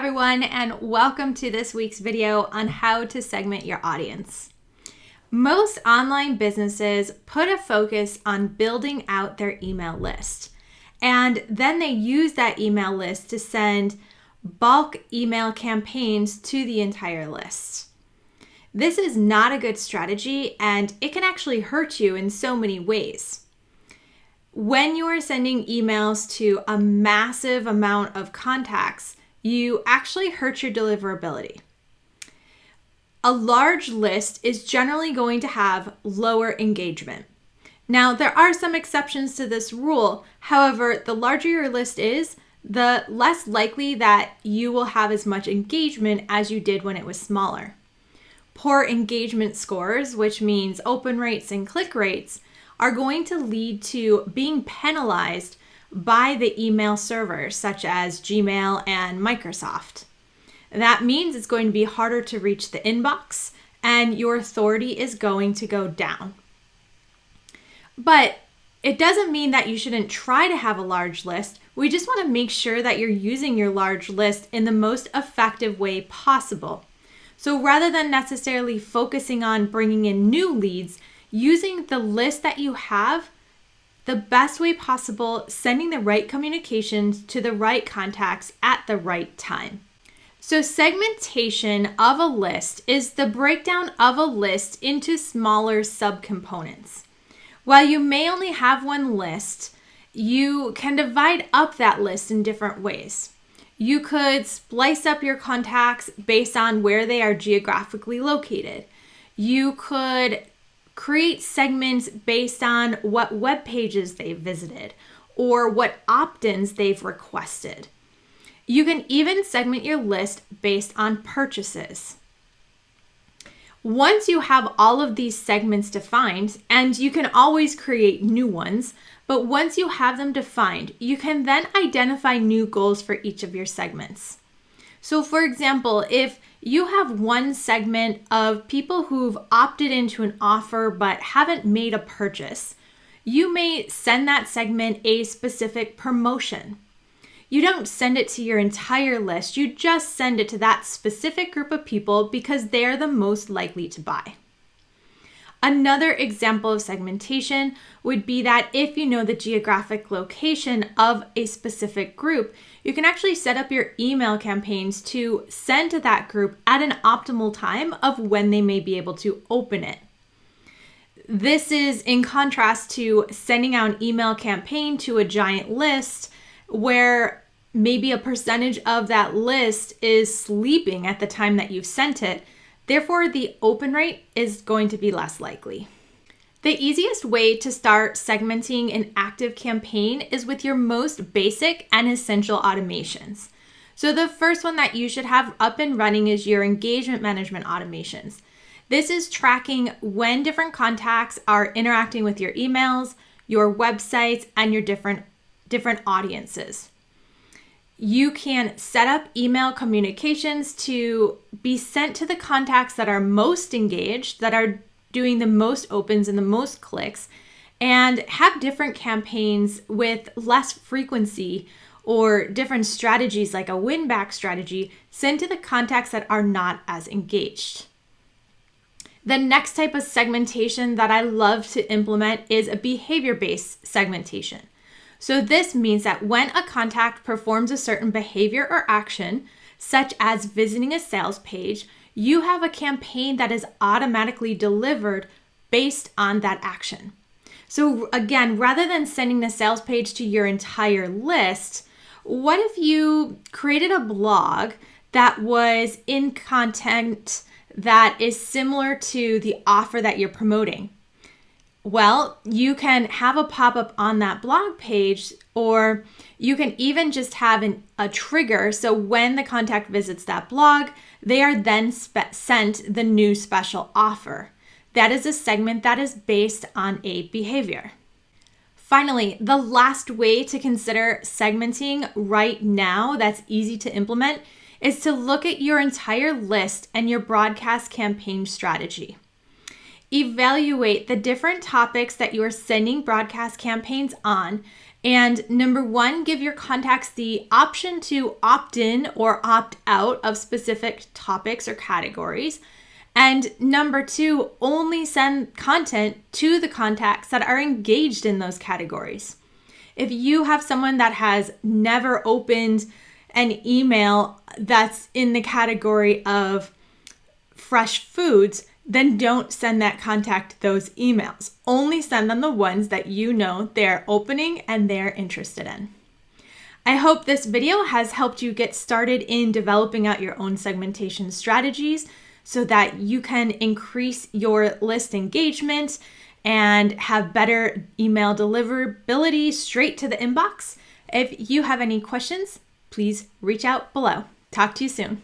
everyone, and welcome to this week's video on how to segment your audience. Most online businesses put a focus on building out their email list, and then they use that email list to send bulk email campaigns to the entire list. This is not a good strategy, and it can actually hurt you in so many ways. When you are sending emails to a massive amount of contacts, you actually hurt your deliverability. A large list is generally going to have lower engagement. Now, there are some exceptions to this rule. However, the larger your list is, the less likely that you will have as much engagement as you did when it was smaller. Poor engagement scores, which means open rates and click rates, are going to lead to being penalized by the email servers such as Gmail and Microsoft. That means it's going to be harder to reach the inbox and your authority is going to go down. But it doesn't mean that you shouldn't try to have a large list. We just want to make sure that you're using your large list in the most effective way possible. So rather than necessarily focusing on bringing in new leads, using the list that you have the best way possible, sending the right communications to the right contacts at the right time. So segmentation of a list is the breakdown of a list into smaller subcomponents. While you may only have one list, you can divide up that list in different ways. You could splice up your contacts based on where they are geographically located. You could create segments based on what web pages they've visited or what opt-ins they've requested. You can even segment your list based on purchases. Once you have all of these segments defined, and you can always create new ones, but once you have them defined, you can then identify new goals for each of your segments. So for example, if you have one segment of people who've opted into an offer but haven't made a purchase, you may send that segment a specific promotion. You don't send it to your entire list, you just send it to that specific group of people because they're the most likely to buy. Another example of segmentation would be that if you know the geographic location of a specific group, you can actually set up your email campaigns to send to that group at an optimal time of when they may be able to open it. This is in contrast to sending out an email campaign to a giant list where maybe a percentage of that list is sleeping at the time that you've sent it. Therefore, the open rate is going to be less likely. The easiest way to start segmenting an active campaign is with your most basic and essential automations. So the first one that you should have up and running is your engagement management automations. This is tracking when different contacts are interacting with your emails, your websites, and your different audiences. You can set up email communications to be sent to the contacts that are most engaged, that are doing the most opens and the most clicks, and have different campaigns with less frequency or different strategies like a win-back strategy sent to the contacts that are not as engaged. The next type of segmentation that I love to implement is a behavior-based segmentation. So this means that when a contact performs a certain behavior or action, such as visiting a sales page, you have a campaign that is automatically delivered based on that action. So again, rather than sending the sales page to your entire list, what if you created a blog that was in content that is similar to the offer that you're promoting? Well, you can have a pop-up on that blog page, or you can even just have a trigger. So when the contact visits that blog, they are then sent the new special offer. That is a segment that is based on a behavior. Finally, the last way to consider segmenting right now that's easy to implement is to look at your entire list and your broadcast campaign strategy. Evaluate the different topics that you are sending broadcast campaigns on And number 1, give your contacts the option to opt in or opt out of specific topics or categories. And number 2, only send content to the contacts that are engaged in those categories. If you have someone that has never opened an email that's in the category of fresh foods, then don't send that contact those emails. Only send them the ones that you know they're opening and they're interested in. I hope this video has helped you get started in developing out your own segmentation strategies so that you can increase your list engagement and have better email deliverability straight to the inbox. If you have any questions, please reach out below. Talk to you soon.